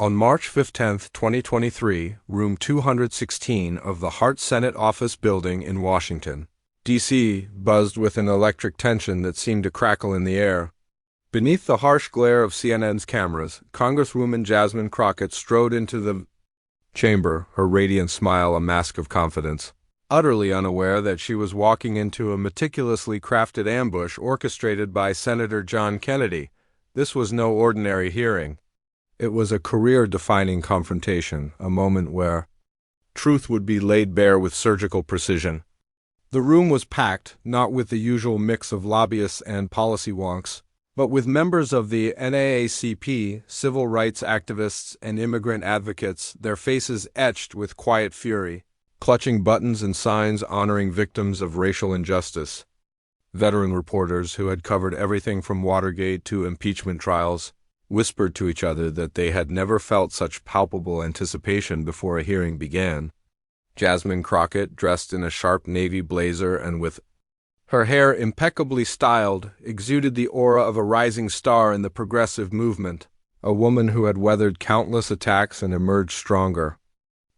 On March 15, 2023, room 216 of the Hart Senate Office Building in Washington, D.C., buzzed with an electric tension that seemed to crackle in the air. Beneath the harsh glare of CNN's cameras, Congresswoman Jasmine Crockett strode into the chamber, her radiant smile a mask of confidence, utterly unaware that she was walking into a meticulously crafted ambush orchestrated by Senator John Kennedy. This was no ordinary hearing. It was a career-defining confrontation, a moment where truth would be laid bare with surgical precision. The room was packed, not with the usual mix of lobbyists and policy wonks, but with members of the NAACP, civil rights activists, and immigrant advocates, their faces etched with quiet fury, clutching buttons and signs honoring victims of racial injustice. Veteran reporters who had covered everything from Watergate to impeachment trials whispered to each other that they had never felt such palpable anticipation before a hearing began. Jasmine Crockett, dressed in a sharp navy blazer and with her hair impeccably styled, exuded the aura of a rising star in the progressive movement, a woman who had weathered countless attacks and emerged stronger.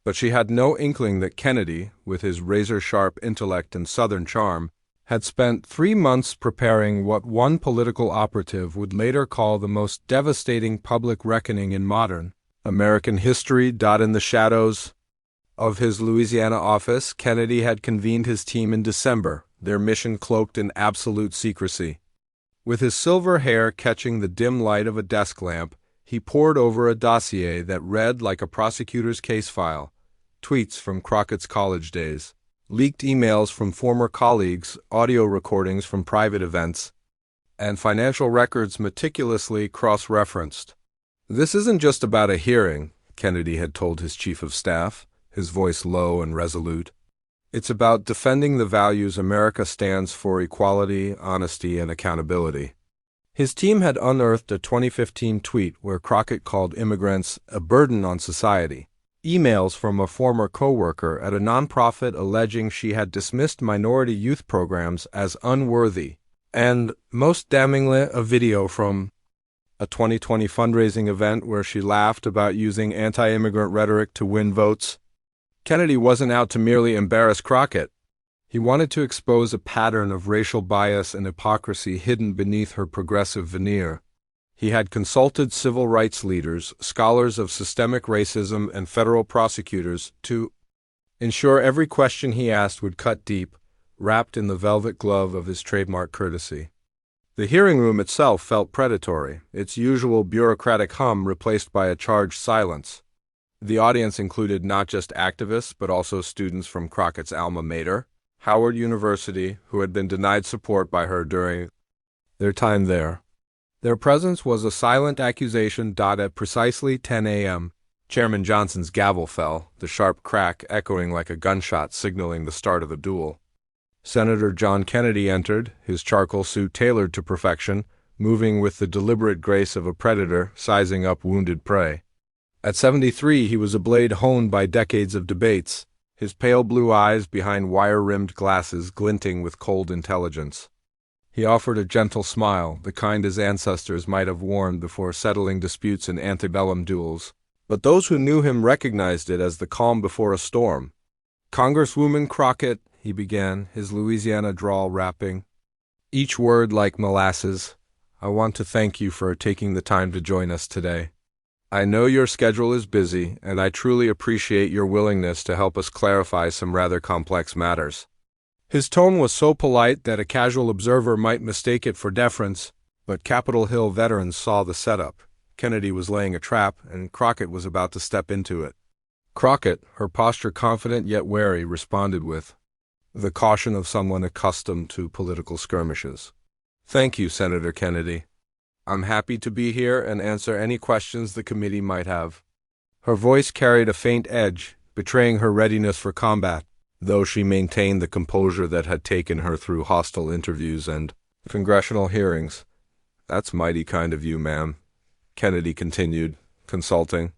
But she had no inkling that Kennedy, with his razor-sharp intellect and Southern charm, had spent 3 months preparing what one political operative would later call the most devastating public reckoning in modern American history. In the shadows of his Louisiana office, Kennedy had convened his team in December, their mission cloaked in absolute secrecy. With his silver hair catching the dim light of a desk lamp, he pored over a dossier that read like a prosecutor's case file, tweets from Crockett's college days, leaked emails from former colleagues, audio recordings from private events, and financial records meticulously cross-referenced. "This isn't just about a hearing," Kennedy had told his chief of staff, his voice low and resolute. "It's about defending the values America stands for: equality, honesty, and accountability." His team had unearthed a 2015 tweet where Crockett called immigrants a burden on society, emails from a former co-worker at a nonprofit alleging she had dismissed minority youth programs as unworthy, and, most damningly, a video from a 2020 fundraising event where she laughed about using anti-immigrant rhetoric to win votes. Kennedy wasn't out to merely embarrass Crockett. He wanted to expose a pattern of racial bias and hypocrisy hidden beneath her progressive veneer. He had consulted civil rights leaders, scholars of systemic racism, and federal prosecutors to ensure every question he asked would cut deep, wrapped in the velvet glove of his trademark courtesy. The hearing room itself felt predatory, its usual bureaucratic hum replaced by a charged silence. The audience included not just activists but also students from Crockett's alma mater, Howard University, who had been denied support by her during their time there. Their presence was a silent accusation. At precisely 10 a.m., Chairman Johnson's gavel fell, the sharp crack echoing like a gunshot signaling the start of the duel. Senator John Kennedy entered, his charcoal suit tailored to perfection, moving with the deliberate grace of a predator sizing up wounded prey. At 73, he was a blade honed by decades of debates, his pale blue eyes behind wire-rimmed glasses glinting with cold intelligence. He offered a gentle smile, the kind his ancestors might have worn before settling disputes in antebellum duels, but those who knew him recognized it as the calm before a storm. "Congresswoman Crockett," he began, his Louisiana drawl rapping each word like molasses, "I want to thank you for taking the time to join us today. I know your schedule is busy, and I truly appreciate your willingness to help us clarify some rather complex matters." His tone was so polite that a casual observer might mistake it for deference, but Capitol Hill veterans saw the setup. Kennedy was laying a trap, and Crockett was about to step into it. Crockett, her posture confident yet wary, responded with the caution of someone accustomed to political skirmishes. "Thank you, Senator Kennedy. I'm happy to be here and answer any questions the committee might have." Her voice carried a faint edge, betraying her readiness for combat, though she maintained the composure that had taken her through hostile interviews and congressional hearings. "That's mighty kind of you, ma'am," Kennedy continued, consulting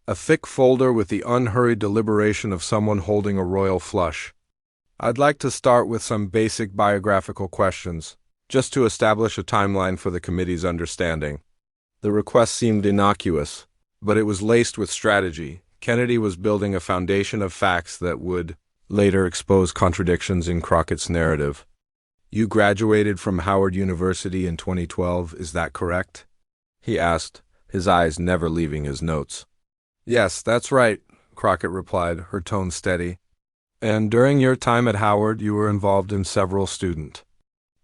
a thick folder with the unhurried deliberation of someone holding a royal flush. "I'd like to start with some basic biographical questions, just to establish a timeline for the committee's understanding." The request seemed innocuous, But it was laced with strategy. Kennedy was building a foundation of facts that would later expose contradictions in Crockett's narrative. You graduated from Howard University in 2012, is that correct? He asked, his eyes never leaving his notes. Yes, that's right, Crockett replied, her tone steady. And during your time at Howard, you were involved in several student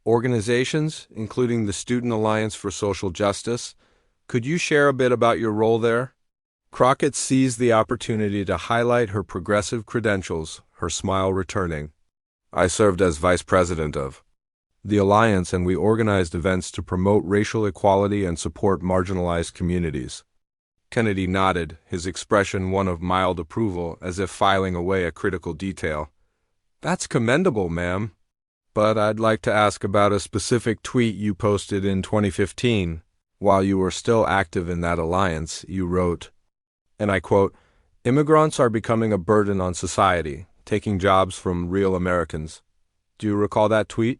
organizations, including the Student Alliance for Social Justice. Could you share a bit about your role there? Crockett seized the opportunity to highlight her progressive credentials, her smile returning. I served as vice president of the Alliance, and we organized events to promote racial equality and support marginalized communities. Kennedy nodded, his expression one of mild approval, as if filing away a critical detail. That's commendable, ma'am. But I'd like to ask about a specific tweet you posted in 2015. While you were still active in that alliance, you wrote, and I quote, "Immigrants are becoming a burden on society, taking jobs from real Americans." Do you recall that tweet?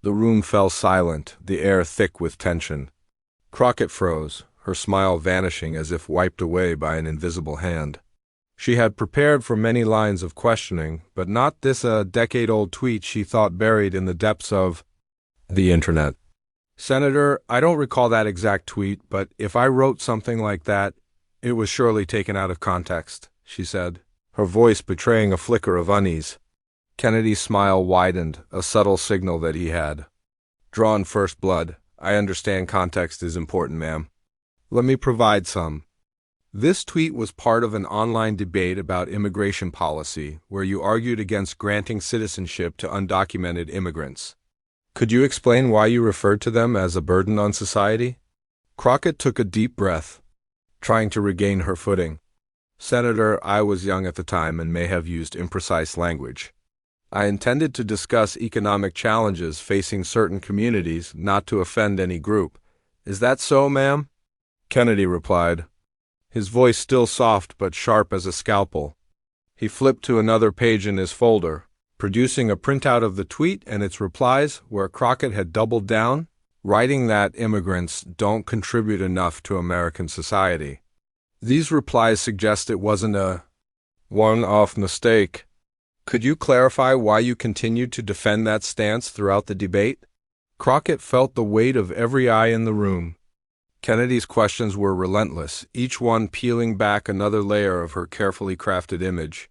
The room fell silent, the air thick with tension. Crockett froze, her smile vanishing as if wiped away by an invisible hand. She had prepared for many lines of questioning, but not this decade-old tweet she thought buried in the depths of the internet. Senator, I don't recall that exact tweet, but if I wrote something like that, it was surely taken out of context, she said, her voice betraying a flicker of unease. Kennedy's smile widened, a subtle signal that he had drawn first blood. I understand context is important, ma'am. Let me provide some. This tweet was part of an online debate about immigration policy, where you argued against granting citizenship to undocumented immigrants. Could you explain why you referred to them as a burden on society? Crockett took a deep breath, trying to regain her footing. Senator, I was young at the time and may have used imprecise language. I intended to discuss economic challenges facing certain communities, not to offend any group. Is that so, ma'am? Kennedy replied, his voice still soft but sharp as a scalpel. He flipped to another page in his folder, producing a printout of the tweet and its replies where Crockett had doubled down, writing that immigrants don't contribute enough to American society. These replies suggest it wasn't a one-off mistake. Could you clarify why you continued to defend that stance throughout the debate? Crockett felt the weight of every eye in the room. Kennedy's questions were relentless, each one peeling back another layer of her carefully crafted image.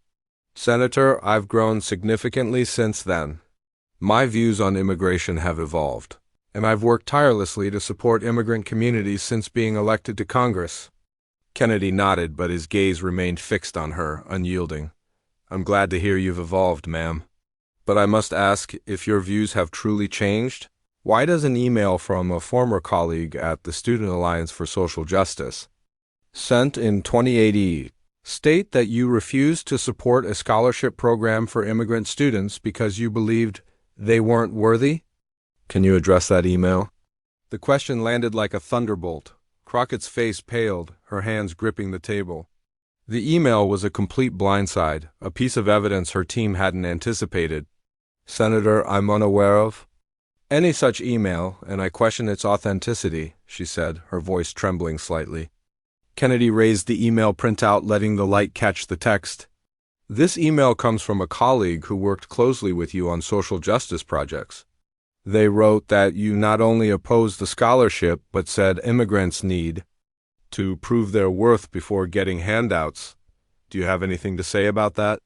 Senator, I've grown significantly since then. My views on immigration have evolved, and I've worked tirelessly to support immigrant communities since being elected to Congress. Kennedy nodded, but his gaze remained fixed on her, unyielding. I'm glad to hear you've evolved, ma'am. But I must ask, if your views have truly changed, why does an email from a former colleague at the Student Alliance for Social Justice, sent in 2018, state that you refused to support a scholarship program for immigrant students because you believed they weren't worthy? Can you address that email? The question landed like a thunderbolt. Crockett's face paled, her hands gripping the table. The email was a complete blindside, a piece of evidence her team hadn't anticipated. Senator, I'm unaware of any such email, and I question its authenticity, she said, her voice trembling slightly. Kennedy raised the email printout, letting the light catch the text. This email comes from a colleague who worked closely with you on social justice projects. They wrote that you not only opposed the scholarship, but said immigrants need to prove their worth before getting handouts. Do you have anything to say about that?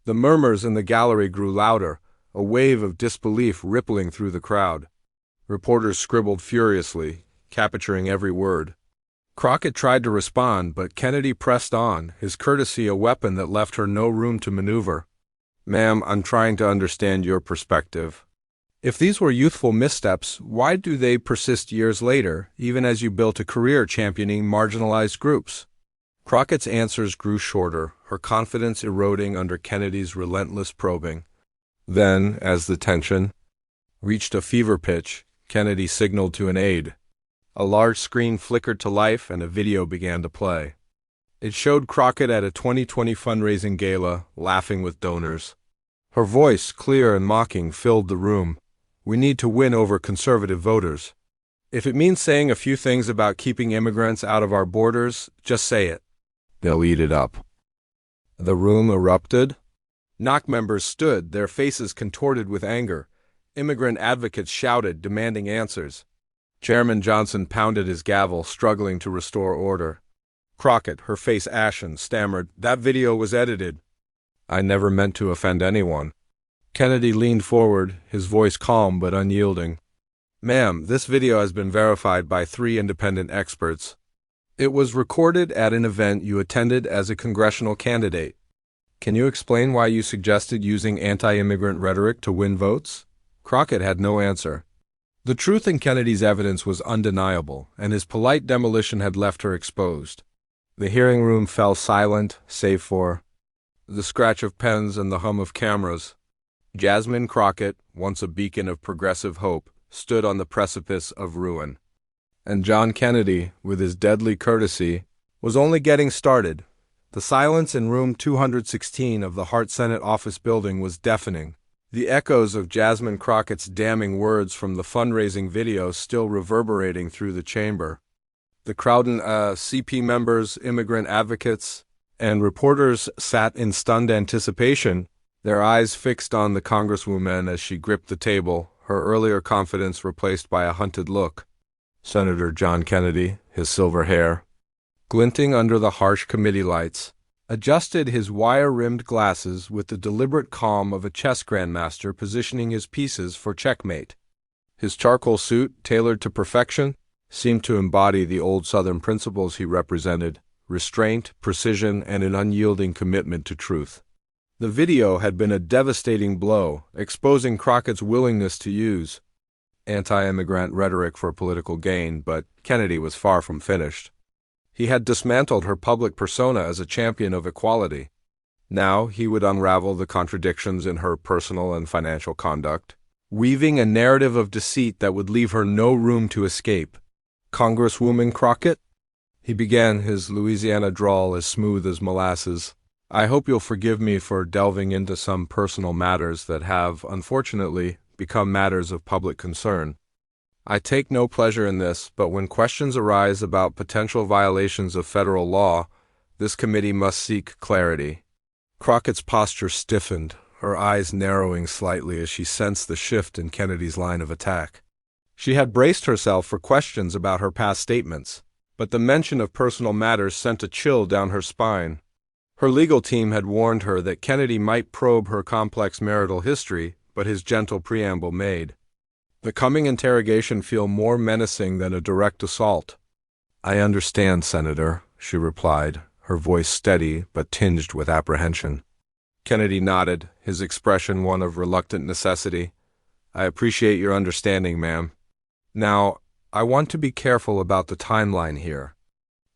The murmurs in the gallery grew louder, a wave of disbelief rippling through the crowd. Reporters scribbled furiously, capturing every word. Crockett tried to respond, but Kennedy pressed on, his courtesy a weapon that left her no room to maneuver. Ma'am, I'm trying to understand your perspective. If these were youthful missteps, why do they persist years later, even as you built a career championing marginalized groups? Crockett's answers grew shorter, her confidence eroding under Kennedy's relentless probing. Then, as the tension reached a fever pitch, Kennedy signaled to an aide. A large screen flickered to life and a video began to play. It showed Crockett at a 2020 fundraising gala, laughing with donors. Her voice, clear and mocking, filled the room. We need to win over conservative voters. If it means saying a few things about keeping immigrants out of our borders, just say it. They'll eat it up. The room erupted. NOC members stood, their faces contorted with anger. Immigrant advocates shouted, demanding answers. Chairman Johnson pounded his gavel, struggling to restore order. Crockett, her face ashen, stammered, "That video was edited." "I never meant to offend anyone." Kennedy leaned forward, his voice calm but unyielding. "Ma'am, this video has been verified by 3 independent experts. It was recorded at an event you attended as a congressional candidate. Can you explain why you suggested using anti-immigrant rhetoric to win votes?" Crockett had no answer. The truth in Kennedy's evidence was undeniable, and his polite demolition had left her exposed. The hearing room fell silent, save for the scratch of pens and the hum of cameras. Jasmine Crockett, once a beacon of progressive hope, stood on the precipice of ruin. And John Kennedy, with his deadly courtesy, was only getting started. The silence in room 216 of the Hart Senate office building was deafening. The echoes of Jasmine Crockett's damning words from the fundraising video still reverberating through the chamber. The crowded CP members, immigrant advocates, and reporters sat in stunned anticipation, their eyes fixed on the Congresswoman as she gripped the table, her earlier confidence replaced by a hunted look. Senator John Kennedy, his silver hair glinting under the harsh committee lights, adjusted his wire-rimmed glasses with the deliberate calm of a chess grandmaster positioning his pieces for checkmate. His charcoal suit, tailored to perfection, seemed to embody the old Southern principles he represented: restraint, precision, and an unyielding commitment to truth. The video had been a devastating blow, exposing Crockett's willingness to use anti-immigrant rhetoric for political gain, but Kennedy was far from finished. He had dismantled her public persona as a champion of equality. Now he would unravel the contradictions in her personal and financial conduct, weaving a narrative of deceit that would leave her no room to escape. "Congresswoman Crockett?" He began, his Louisiana drawl as smooth as molasses. "I hope you'll forgive me for delving into some personal matters that have, unfortunately, become matters of public concern. I take no pleasure in this, but when questions arise about potential violations of federal law, this committee must seek clarity." Crockett's posture stiffened, her eyes narrowing slightly as she sensed the shift in Kennedy's line of attack. She had braced herself for questions about her past statements, but the mention of personal matters sent a chill down her spine. Her legal team had warned her that Kennedy might probe her complex marital history, but his gentle preamble made the coming interrogation feel more menacing than a direct assault. "I understand, Senator," she replied, her voice steady but tinged with apprehension. Kennedy nodded, his expression one of reluctant necessity. "I appreciate your understanding, ma'am. Now, I want to be careful about the timeline here,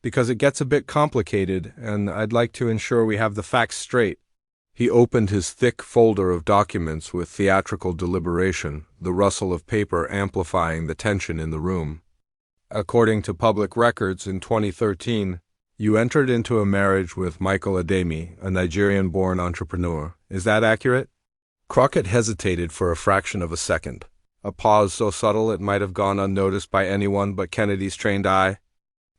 because it gets a bit complicated, and I'd like to ensure we have the facts straight." He opened his thick folder of documents with theatrical deliberation, the rustle of paper amplifying the tension in the room. "According to public records, in 2013, you entered into a marriage with Michael Ademi, a Nigerian-born entrepreneur. Is that accurate?" Crockett hesitated for a fraction of a second, a pause so subtle it might have gone unnoticed by anyone but Kennedy's trained eye.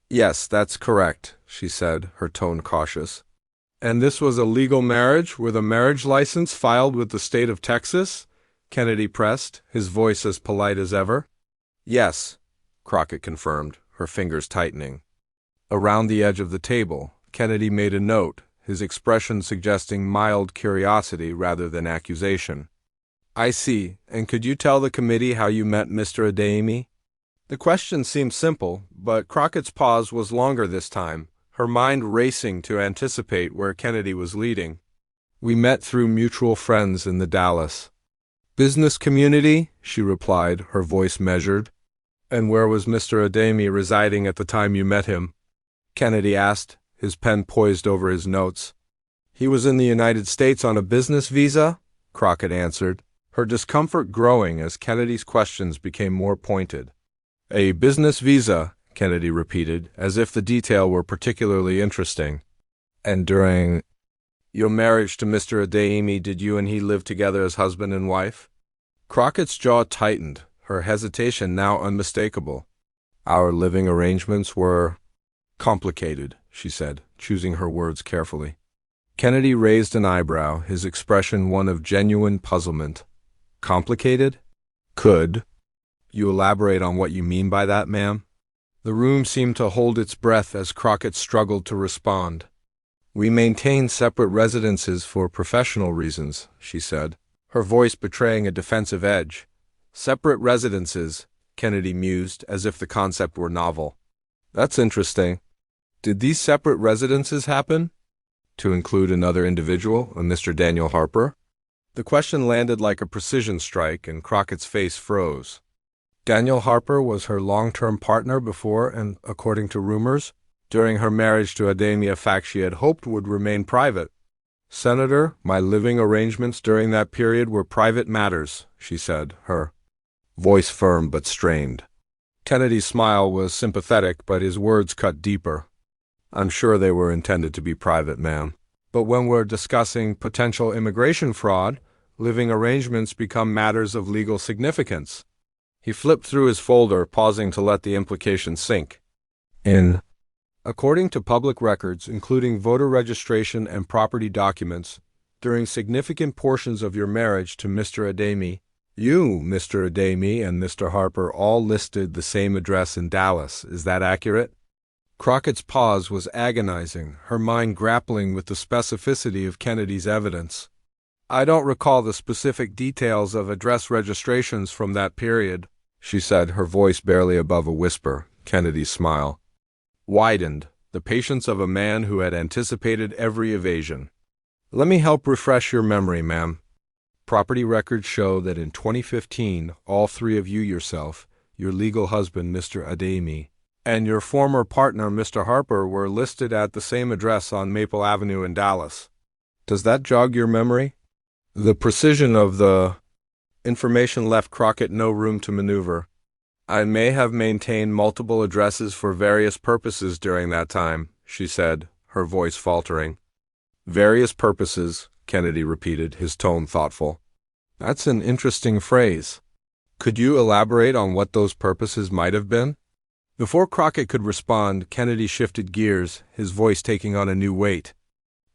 "Yes, that's correct," she said, her tone cautious. "And this was a legal marriage with a marriage license filed with the state of Texas?" Kennedy pressed, his voice as polite as ever. "Yes," Crockett confirmed, her fingers tightening. Around the edge of the table, Kennedy made a note, his expression suggesting mild curiosity rather than accusation. "I see. And could you tell the committee how you met Mr. Adeyemi?" The question seemed simple, but Crockett's pause was longer this time, her mind racing to anticipate where Kennedy was leading. "We met through mutual friends in the Dallas business community," she replied, her voice measured. "And where was Mr. Adeyemi residing at the time you met him?" Kennedy asked, his pen poised over his notes. "He was in the United States on a business visa," Crockett answered, her discomfort growing as Kennedy's questions became more pointed. "A business visa," Kennedy repeated, as if the detail were particularly interesting. "And during your marriage to Mr. Adeyemi, did you and he live together as husband and wife?" Crockett's jaw tightened, her hesitation now unmistakable. Our living arrangements were complicated, she said, choosing her words carefully. Kennedy raised an eyebrow, his expression one of genuine puzzlement. Complicated? Could you elaborate on what you mean by that, ma'am? The room seemed to hold its breath as Crockett struggled to respond. We maintain separate residences for professional reasons, she said, her voice betraying a defensive edge. Separate residences, Kennedy mused, as if the concept were novel. That's interesting. Did these separate residences happen to include another individual, a Mr. Daniel Harper? The question landed like a precision strike, and Crockett's face froze. Daniel Harper was her long-term partner before, and, according to rumors, during her marriage to Ademi, a fact she had hoped would remain private. Senator, my living arrangements during that period were private matters, she said, her voice firm but strained. Kennedy's smile was sympathetic, but his words cut deeper. I'm sure they were intended to be private, ma'am. But when we're discussing potential immigration fraud, living arrangements become matters of legal significance. He flipped through his folder, pausing to let the implication sink. According to public records, including voter registration and property documents, during significant portions of your marriage to Mr. Ademi, you, Mr. Ademi, and Mr. Harper all listed the same address in Dallas. Is that accurate? Crockett's pause was agonizing, her mind grappling with the specificity of Kennedy's evidence. I don't recall the specific details of address registrations from that period, she said, her voice barely above a whisper. Kennedy's smile widened, the patience of a man who had anticipated every evasion. Let me help refresh your memory, ma'am. Property records show that in 2015, all three of you yourself, your legal husband, Mr. Ademi, and your former partner, Mr. Harper, were listed at the same address on Maple Avenue in Dallas. Does that jog your memory? The precision of the information left Crockett no room to maneuver. I may have maintained multiple addresses for various purposes during that time, she said, her voice faltering. Various purposes, Kennedy repeated, his tone thoughtful. That's an interesting phrase. Could you elaborate on what those purposes might have been? Before Crockett could respond, Kennedy shifted gears, his voice taking on a new weight.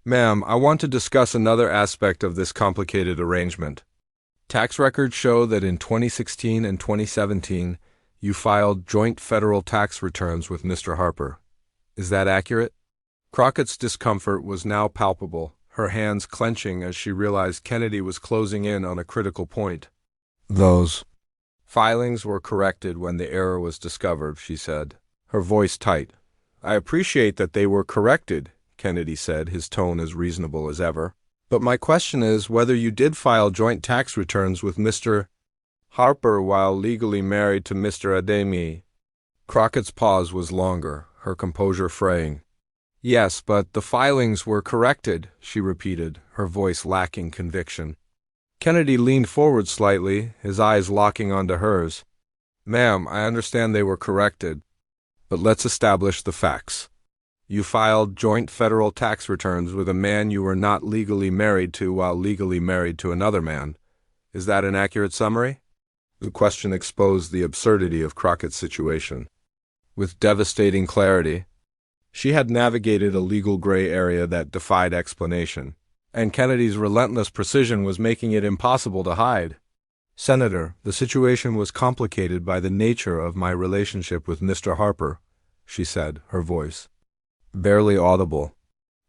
Ma'am, I want to discuss another aspect of this complicated arrangement. Tax records show that in 2016 and 2017, you filed joint federal tax returns with Mr. Harper. Is that accurate? Crockett's discomfort was now palpable, her hands clenching as she realized Kennedy was closing in on a critical point. Those filings were corrected when the error was discovered, she said, her voice tight. I appreciate that they were corrected, Kennedy said, his tone as reasonable as ever. But my question is whether you did file joint tax returns with Mr. Harper while legally married to Mr. Ademi. Crockett's pause was longer, her composure fraying. Yes, but the filings were corrected, she repeated, her voice lacking conviction. Kennedy leaned forward slightly, his eyes locking onto hers. Ma'am, I understand they were corrected, but let's establish the facts. You filed joint federal tax returns with a man you were not legally married to while legally married to another man. Is that an accurate summary? The question exposed the absurdity of Crockett's situation. With devastating clarity, she had navigated a legal gray area that defied explanation, and Kennedy's relentless precision was making it impossible to hide. Senator, the situation was complicated by the nature of my relationship with Mr. Harper, she said, her voice barely audible.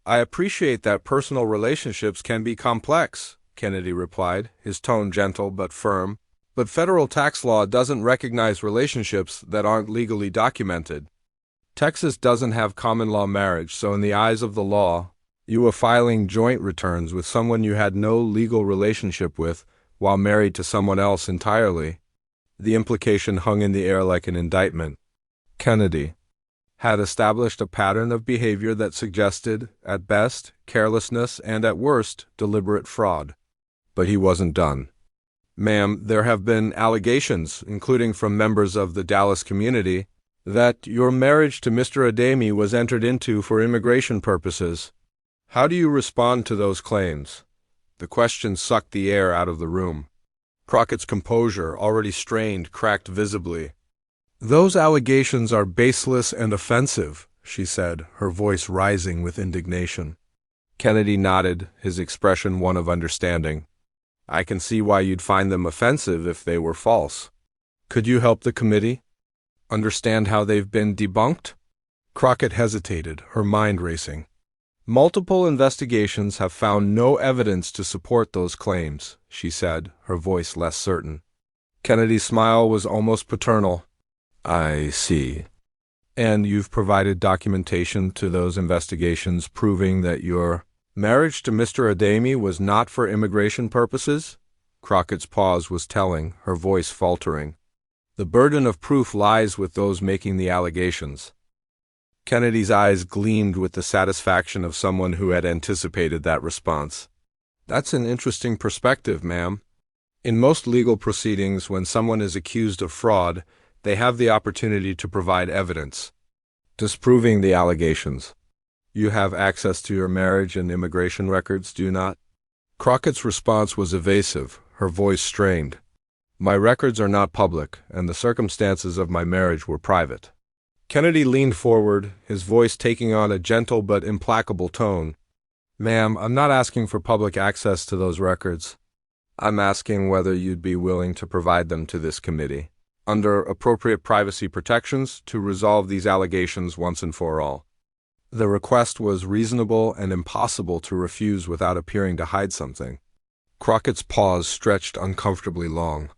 I appreciate that personal relationships can be complex, Kennedy replied, his tone gentle but firm. But federal tax law doesn't recognize relationships that aren't legally documented. Texas doesn't have common law marriage, so in the eyes of the law, you were filing joint returns with someone you had no legal relationship with while married to someone else entirely. The implication hung in the air like an indictment. Kennedy had established a pattern of behavior that suggested, at best, carelessness and at worst, deliberate fraud. But he wasn't done. Ma'am, there have been allegations, including from members of the Dallas community, that your marriage to Mr. Ademi was entered into for immigration purposes. How do you respond to those claims? The question sucked the air out of the room. Crockett's composure, already strained, cracked visibly. "Those allegations are baseless and offensive," she said, her voice rising with indignation. Kennedy nodded, his expression one of understanding. "I can see why you'd find them offensive if they were false. Could you help the committee understand how they've been debunked?" Crockett hesitated, her mind racing. "Multiple investigations have found no evidence to support those claims," she said, her voice less certain. Kennedy's smile was almost paternal. "I see. And you've provided documentation to those investigations proving that your marriage to Mr. Ademi was not for immigration purposes?" Crockett's pause was telling, her voice faltering. "The burden of proof lies with those making the allegations." Kennedy's eyes gleamed with the satisfaction of someone who had anticipated that response. "That's an interesting perspective, ma'am. In most legal proceedings, when someone is accused of fraud, they have the opportunity to provide evidence disproving the allegations. You have access to your marriage and immigration records, do you not?" Crockett's response was evasive, her voice strained. "My records are not public, and the circumstances of my marriage were private." Kennedy leaned forward, his voice taking on a gentle but implacable tone. "Ma'am, I'm not asking for public access to those records. I'm asking whether you'd be willing to provide them to this committee, under appropriate privacy protections, to resolve these allegations once and for all." The request was reasonable and impossible to refuse without appearing to hide something. Crockett's pause stretched uncomfortably long.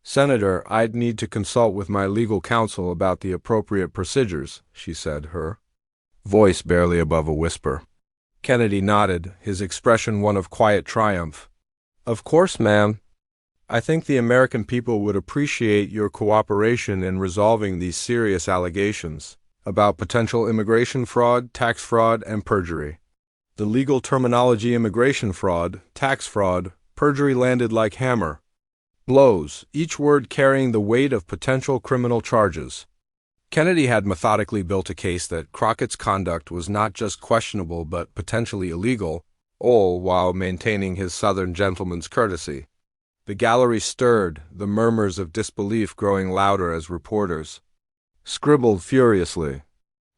"Senator, I'd need to consult with my legal counsel about the appropriate procedures," she said, her voice barely above a whisper. Kennedy nodded, his expression one of quiet triumph. "Of course, ma'am. I think the American people would appreciate your cooperation in resolving these serious allegations about potential immigration fraud, tax fraud, and perjury." The legal terminology immigration fraud, tax fraud, perjury landed like hammer blows, each word carrying the weight of potential criminal charges. Kennedy had methodically built a case that Crockett's conduct was not just questionable but potentially illegal, all while maintaining his Southern gentleman's courtesy. The gallery stirred, the murmurs of disbelief growing louder as reporters scribbled furiously.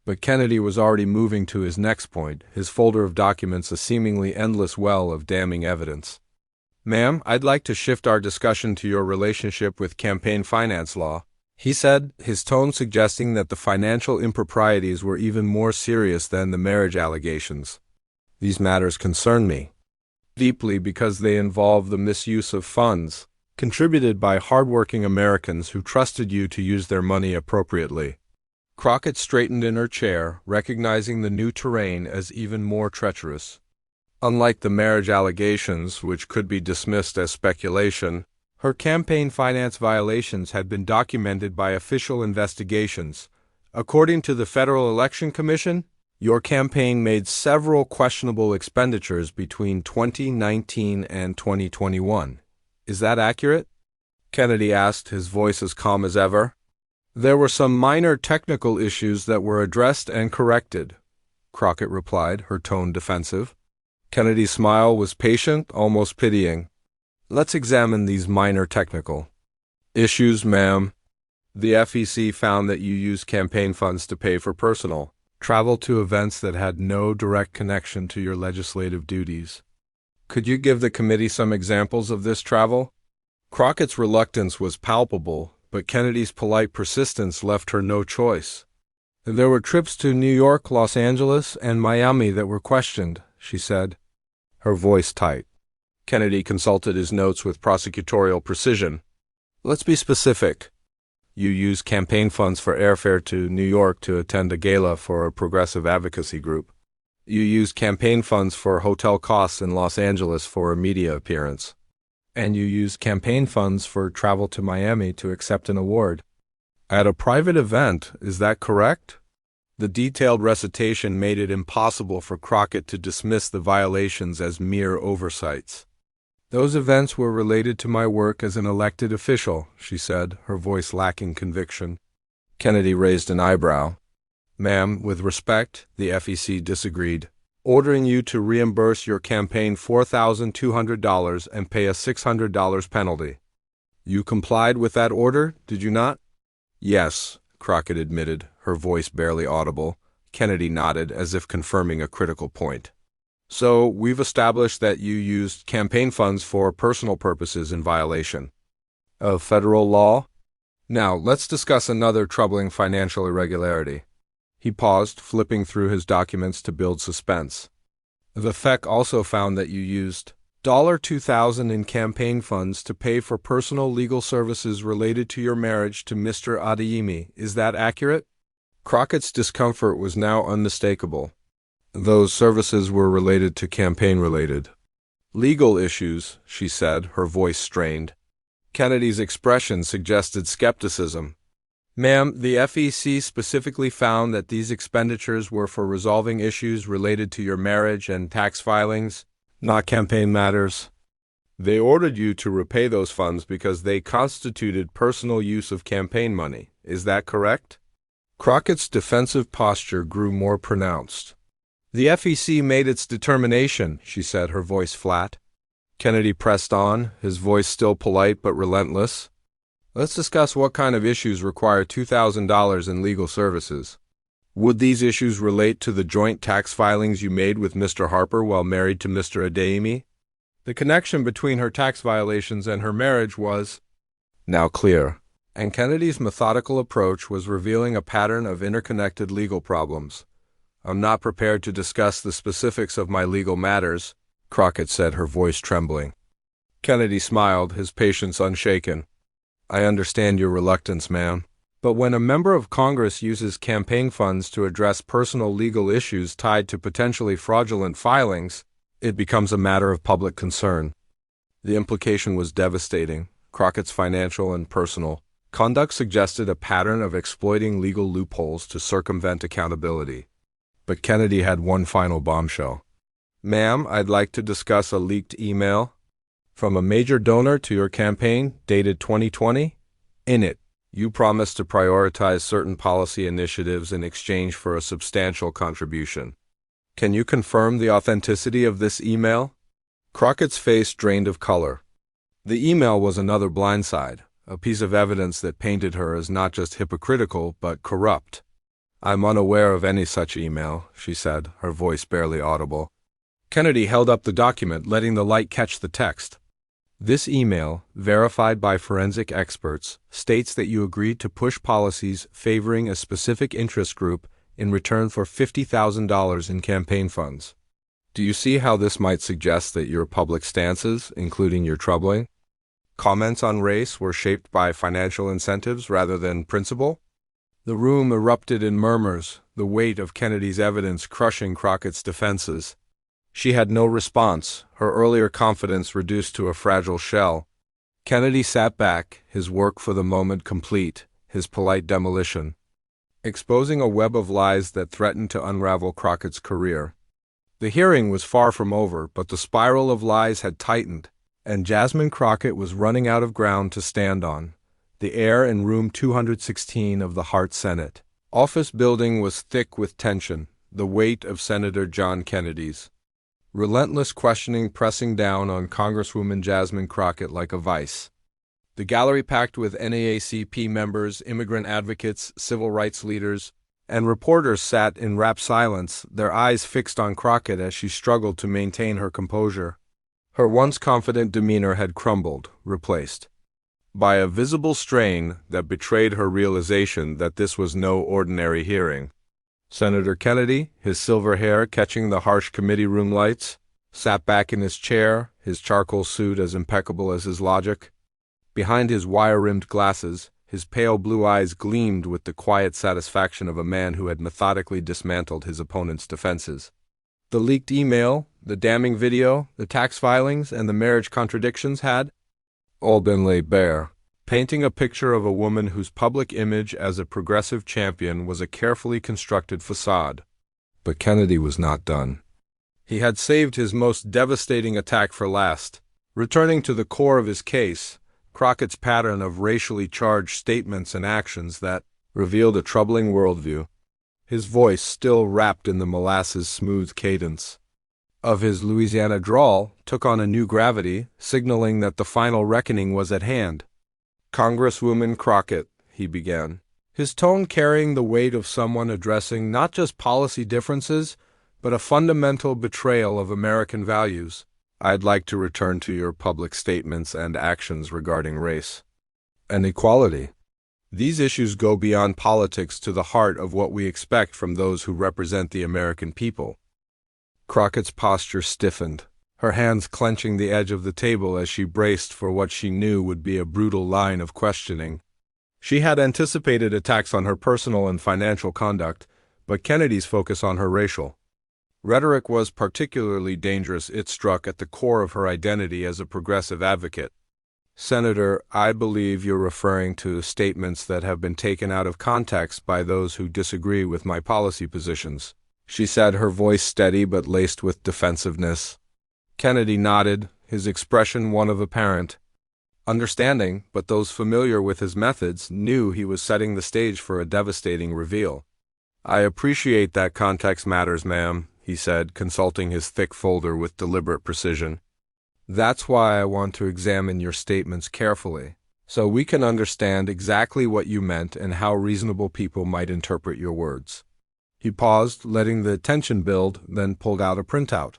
But Kennedy was already moving to his next point, his folder of documents a seemingly endless well of damning evidence. "Ma'am, I'd like to shift our discussion to your relationship with campaign finance law," he said, his tone suggesting that the financial improprieties were even more serious than the marriage allegations. "These matters concern me deeply because they involve the misuse of funds contributed by hardworking Americans who trusted you to use their money appropriately." Crockett straightened in her chair, recognizing the new terrain as even more treacherous. Unlike the marriage allegations, which could be dismissed as speculation, her campaign finance violations had been documented by official investigations. According to the Federal Election Commission, your campaign made several questionable expenditures between 2019 and 2021. Is that accurate? Kennedy asked, his voice as calm as ever. "There were some minor technical issues that were addressed and corrected," Crockett replied, her tone defensive. Kennedy's smile was patient, almost pitying. "Let's examine these minor technical issues, ma'am. The FEC found that you used campaign funds to pay for personal travel to events that had no direct connection to your legislative duties. Could you give the committee some examples of this travel?" Crockett's reluctance was palpable, but Kennedy's polite persistence left her no choice. "There were trips to New York, Los Angeles, and Miami that were questioned," she said, her voice tight. Kennedy consulted his notes with prosecutorial precision. "Let's be specific. You used campaign funds for airfare to New York to attend a gala for a progressive advocacy group. You used campaign funds for hotel costs in Los Angeles for a media appearance. And you used campaign funds for travel to Miami to accept an award. At a private event, is that correct?" The detailed recitation made it impossible for Crockett to dismiss the violations as mere oversights. "Those events were related to my work as an elected official," she said, her voice lacking conviction. Kennedy raised an eyebrow. "Ma'am, with respect," the FEC disagreed, "ordering you to reimburse your campaign $4,200 and pay a $600 penalty. You complied with that order, did you not?" "Yes, Crockett admitted, her voice barely audible. Kennedy nodded, as if confirming a critical point. So, we've established that you used campaign funds for personal purposes in violation of federal law? Now, let's discuss another troubling financial irregularity. He paused, flipping through his documents to build suspense. The FEC also found that you used $2,000 in campaign funds to pay for personal legal services related to your marriage to Mr. Adeyemi. Is that accurate? Crockett's discomfort was now unmistakable. Those services were related to campaign-related legal issues, she said, her voice strained. Kennedy's expression suggested skepticism. Ma'am, the FEC specifically found that these expenditures were for resolving issues related to your marriage and tax filings, not campaign matters. They ordered you to repay those funds because they constituted personal use of campaign money. Is that correct? Crockett's defensive posture grew more pronounced. The FEC made its determination, she said, her voice flat. Kennedy pressed on, his voice still polite but relentless. Let's discuss what kind of issues require $2,000 in legal services. Would these issues relate to the joint tax filings you made with Mr. Harper while married to Mr. Adeyemi? The connection between her tax violations and her marriage was now clear, and Kennedy's methodical approach was revealing a pattern of interconnected legal problems. I'm not prepared to discuss the specifics of my legal matters, Crockett said, her voice trembling. Kennedy smiled, his patience unshaken. I understand your reluctance, ma'am. But when a member of Congress uses campaign funds to address personal legal issues tied to potentially fraudulent filings, it becomes a matter of public concern. The implication was devastating. Crockett's financial and personal conduct suggested a pattern of exploiting legal loopholes to circumvent accountability. But Kennedy had one final bombshell. Ma'am, I'd like to discuss a leaked email from a major donor to your campaign, dated 2020. In it, you promised to prioritize certain policy initiatives in exchange for a substantial contribution. Can you confirm the authenticity of this email? Crockett's face drained of color. The email was another blindside, a piece of evidence that painted her as not just hypocritical, but corrupt. I'm unaware of any such email, she said, her voice barely audible. Kennedy held up the document, letting the light catch the text. This email, verified by forensic experts, states that you agreed to push policies favoring a specific interest group in return for $50,000 in campaign funds. Do you see how this might suggest that your public stances, including your troubling comments on race, were shaped by financial incentives rather than principle? The room erupted in murmurs, the weight of Kennedy's evidence crushing Crockett's defenses. She had no response, her earlier confidence reduced to a fragile shell. Kennedy sat back, his work for the moment complete, his polite demolition, exposing a web of lies that threatened to unravel Crockett's career. The hearing was far from over, but the spiral of lies had tightened, and Jasmine Crockett was running out of ground to stand on. The air in room 216 of the Hart Senate office building was thick with tension, the weight of Senator John Kennedy's relentless questioning pressing down on Congresswoman Jasmine Crockett like a vice. The gallery packed with NAACP members, immigrant advocates, civil rights leaders, and reporters sat in rapt silence, their eyes fixed on Crockett as she struggled to maintain her composure. Her once confident demeanor had crumbled, replaced by a visible strain that betrayed her realization that this was no ordinary hearing. Senator Kennedy, his silver hair catching the harsh committee room lights, sat back in his chair, his charcoal suit as impeccable as his logic. Behind his wire-rimmed glasses, his pale blue eyes gleamed with the quiet satisfaction of a man who had methodically dismantled his opponent's defenses. The leaked email, the damning video, the tax filings, and the marriage contradictions had all been laid bare, painting a picture of a woman whose public image as a progressive champion was a carefully constructed facade. But Kennedy was not done. He had saved his most devastating attack for last, returning to the core of his case, Crockett's pattern of racially charged statements and actions that revealed a troubling worldview. His voice still wrapped in the molasses-smooth cadence of his Louisiana drawl took on a new gravity, signaling that the final reckoning was at hand. Congresswoman Crockett, he began, his tone carrying the weight of someone addressing not just policy differences, but a fundamental betrayal of American values. I'd like to return to your public statements and actions regarding race and equality. These issues go beyond politics to the heart of what we expect from those who represent the American people. Crockett's posture stiffened, her hands clenching the edge of the table as she braced for what she knew would be a brutal line of questioning. She had anticipated attacks on her personal and financial conduct, but Kennedy's focus on her racial rhetoric was particularly dangerous. It struck at the core of her identity as a progressive advocate. Senator, I believe you're referring to statements that have been taken out of context by those who disagree with my policy positions, she said, her voice steady but laced with defensiveness. Kennedy nodded, his expression one of apparent understanding, but those familiar with his methods knew he was setting the stage for a devastating reveal. I appreciate that context matters, ma'am, he said, consulting his thick folder with deliberate precision. That's why I want to examine your statements carefully, so we can understand exactly what you meant and how reasonable people might interpret your words. He paused, letting the tension build, then pulled out a printout.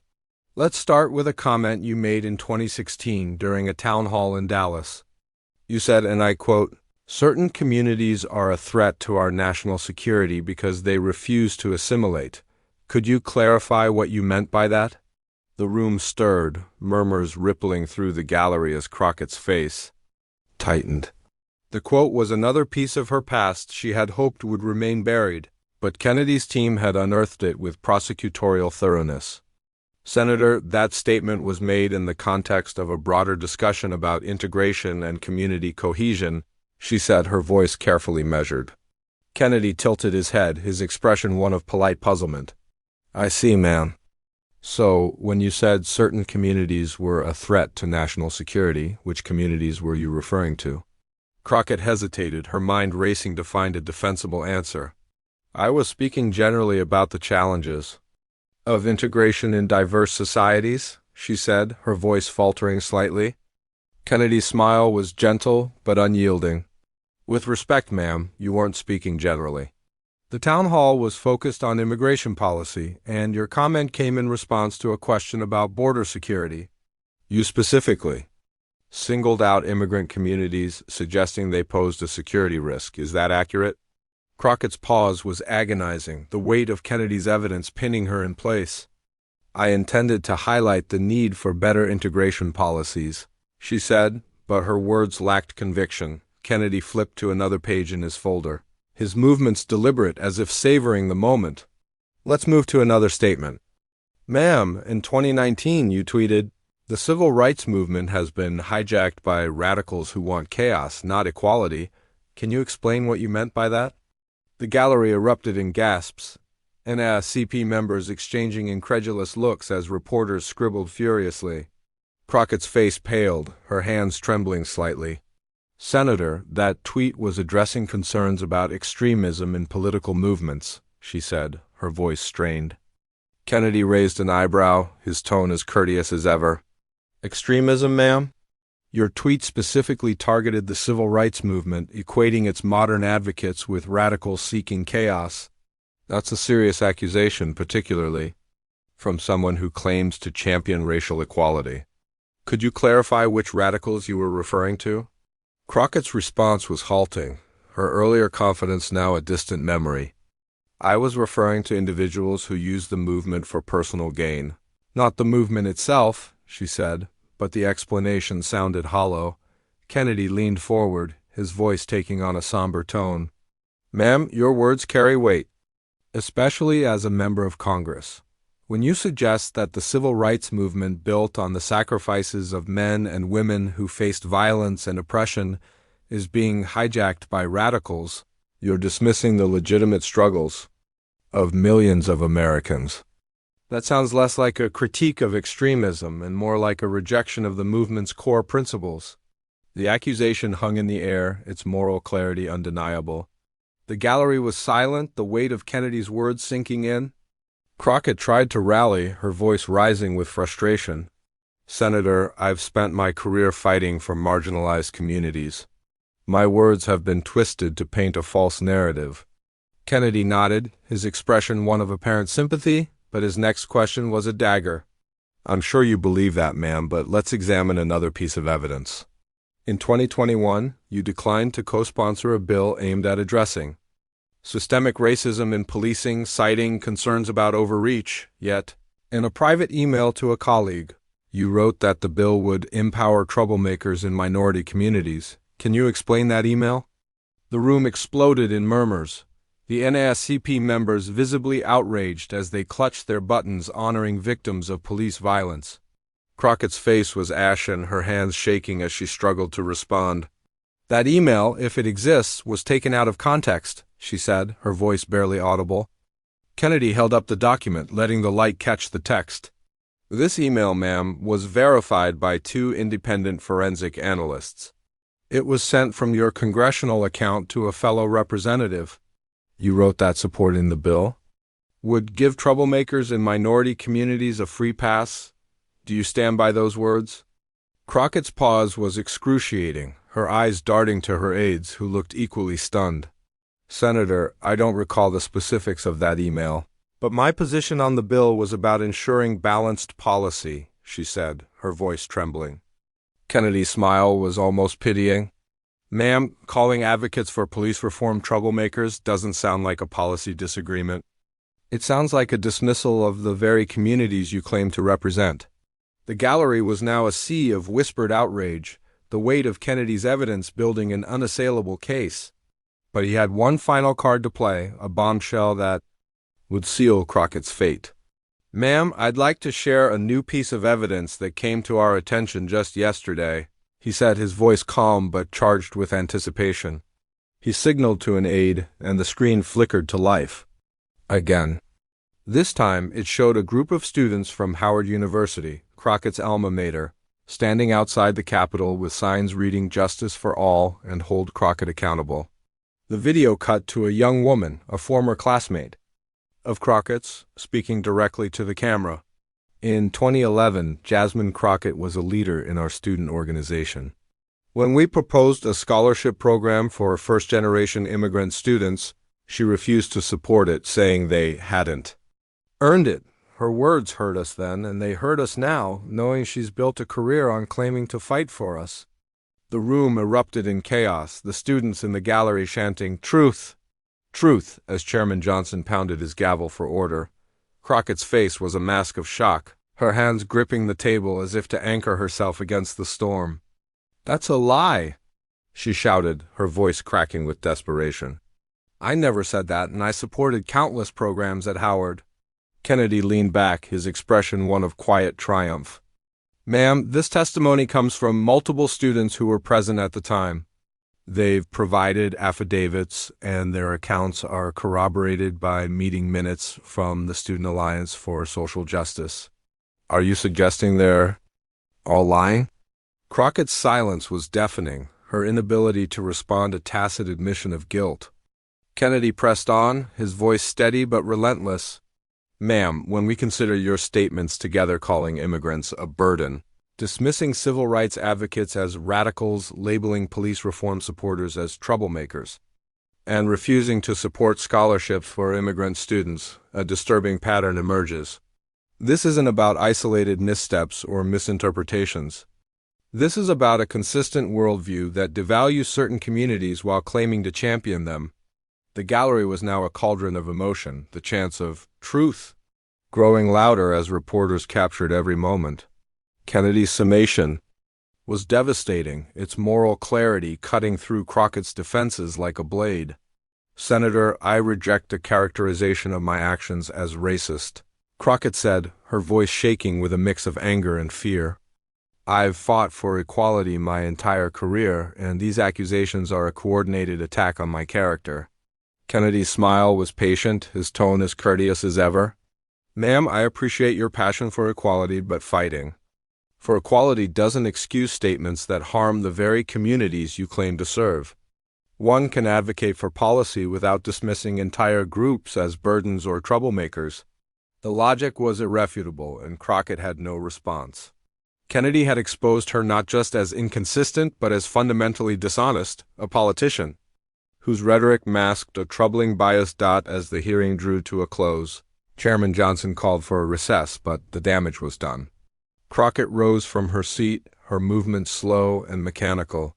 Let's start with a comment you made in 2016 during a town hall in Dallas. You said, and I quote, "Certain communities are a threat to our national security because they refuse to assimilate. Could you clarify what you meant by that?" The room stirred, murmurs rippling through the gallery as Crockett's face tightened. The quote was another piece of her past she had hoped would remain buried, but Kennedy's team had unearthed it with prosecutorial thoroughness. Senator, that statement was made in the context of a broader discussion about integration and community cohesion, she said, her voice carefully measured. Kennedy tilted his head, his expression one of polite puzzlement. I see, ma'am. So, when you said certain communities were a threat to national security, which communities were you referring to? Crockett hesitated, her mind racing to find a defensible answer. I was speaking generally about the challenges of integration in diverse societies, she said, her voice faltering slightly. Kennedy's smile was gentle but unyielding. With respect, ma'am, you weren't speaking generally. The town hall was focused on immigration policy, and your comment came in response to a question about border security. You specifically singled out immigrant communities, suggesting they posed a security risk. Is that accurate? Crockett's pause was agonizing, the weight of Kennedy's evidence pinning her in place. I intended to highlight the need for better integration policies, she said, but her words lacked conviction. Kennedy flipped to another page in his folder, his movements deliberate, as if savoring the moment. Let's move to another statement. Ma'am, in 2019 you tweeted, "The civil rights movement has been hijacked by radicals who want chaos, not equality." Can you explain what you meant by that? The gallery erupted in gasps, NAACP members exchanging incredulous looks as reporters scribbled furiously. Crockett's face paled, her hands trembling slightly. Senator, that tweet was addressing concerns about extremism in political movements, she said, her voice strained. Kennedy raised an eyebrow, his tone as courteous as ever. Extremism, ma'am? Your tweet specifically targeted the civil rights movement, equating its modern advocates with radicals seeking chaos. That's a serious accusation, particularly from someone who claims to champion racial equality. Could you clarify which radicals you were referring to? Crockett's response was halting, her earlier confidence now a distant memory. I was referring to individuals who used the movement for personal gain. Not the movement itself, she said, but the explanation sounded hollow. Kennedy leaned forward, his voice taking on a somber tone. Ma'am, your words carry weight, especially as a member of Congress. When you suggest that the civil rights movement built on the sacrifices of men and women who faced violence and oppression is being hijacked by radicals, you're dismissing the legitimate struggles of millions of Americans. That sounds less like a critique of extremism and more like a rejection of the movement's core principles. The accusation hung in the air, its moral clarity undeniable. The gallery was silent, the weight of Kennedy's words sinking in. Crockett tried to rally, her voice rising with frustration. Senator, I've spent my career fighting for marginalized communities. My words have been twisted to paint a false narrative. Kennedy nodded, his expression one of apparent sympathy, but his next question was a dagger. I'm sure you believe that, ma'am, but let's examine another piece of evidence. In 2021, you declined to co-sponsor a bill aimed at addressing systemic racism in policing, citing concerns about overreach, yet, in a private email to a colleague, you wrote that the bill would empower troublemakers in minority communities. Can you explain that email? The room exploded in murmurs, the NASCP members visibly outraged as they clutched their buttons honoring victims of police violence. Crockett's face was ashen, her hands shaking as she struggled to respond. That email, if it exists, was taken out of context, she said, her voice barely audible. Kennedy held up the document, letting the light catch the text. This email, ma'am, was verified by 2 independent forensic analysts. It was sent from your congressional account to a fellow representative. You wrote that supporting the bill? Would give troublemakers in minority communities a free pass? Do you stand by those words? Crockett's pause was excruciating, her eyes darting to her aides, who looked equally stunned. Senator, I don't recall the specifics of that email, but my position on the bill was about ensuring balanced policy, she said, her voice trembling. Kennedy's smile was almost pitying. Ma'am, calling advocates for police reform troublemakers doesn't sound like a policy disagreement. It sounds like a dismissal of the very communities you claim to represent. The gallery was now a sea of whispered outrage, the weight of Kennedy's evidence building an unassailable case. But he had one final card to play, a bombshell that would seal Crockett's fate. Ma'am, I'd like to share a new piece of evidence that came to our attention just yesterday, he said, his voice calm but charged with anticipation. He signaled to an aide, and the screen flickered to life. Again. This time, it showed a group of students from Howard University, Crockett's alma mater, standing outside the Capitol with signs reading "Justice for All" and "Hold Crockett Accountable." The video cut to a young woman, a former classmate of Crockett's, speaking directly to the camera. In 2011, Jasmine Crockett was a leader in our student organization. When we proposed a scholarship program for first-generation immigrant students, she refused to support it, saying they hadn't earned it. Her words hurt us then, and they hurt us now, knowing she's built a career on claiming to fight for us. The room erupted in chaos, the students in the gallery chanting, "Truth! Truth!" as Chairman Johnson pounded his gavel for order. Crockett's face was a mask of shock, her hands gripping the table as if to anchor herself against the storm. "That's a lie!" she shouted, her voice cracking with desperation. "I never said that, and I supported countless programs at Howard." Kennedy leaned back, his expression one of quiet triumph. "Ma'am, this testimony comes from multiple students who were present at the time. They've provided affidavits, and their accounts are corroborated by meeting minutes from the Student Alliance for Social Justice. Are you suggesting they're all lying?" Crockett's silence was deafening, her inability to respond a tacit admission of guilt. Kennedy pressed on, his voice steady but relentless. "Ma'am, when we consider your statements together calling immigrants a burden, dismissing civil rights advocates as radicals, labeling police reform supporters as troublemakers, and refusing to support scholarships for immigrant students, a disturbing pattern emerges. This isn't about isolated missteps or misinterpretations. This is about a consistent worldview that devalues certain communities while claiming to champion them." The gallery was now a cauldron of emotion, the chants of "truth" growing louder as reporters captured every moment. Kennedy's summation was devastating, its moral clarity cutting through Crockett's defenses like a blade. "Senator, I reject the characterization of my actions as racist," Crockett said, her voice shaking with a mix of anger and fear. "I've fought for equality my entire career, and these accusations are a coordinated attack on my character." Kennedy's smile was patient, his tone as courteous as ever. "Ma'am, I appreciate your passion for equality, but fighting for equality doesn't excuse statements that harm the very communities you claim to serve. One can advocate for policy without dismissing entire groups as burdens or troublemakers." The logic was irrefutable, and Crockett had no response. Kennedy had exposed her not just as inconsistent but as fundamentally dishonest, a politician, whose rhetoric masked a troubling bias. As the hearing drew to a close, Chairman Johnson called for a recess, but the damage was done. Crockett rose from her seat, her movements slow and mechanical,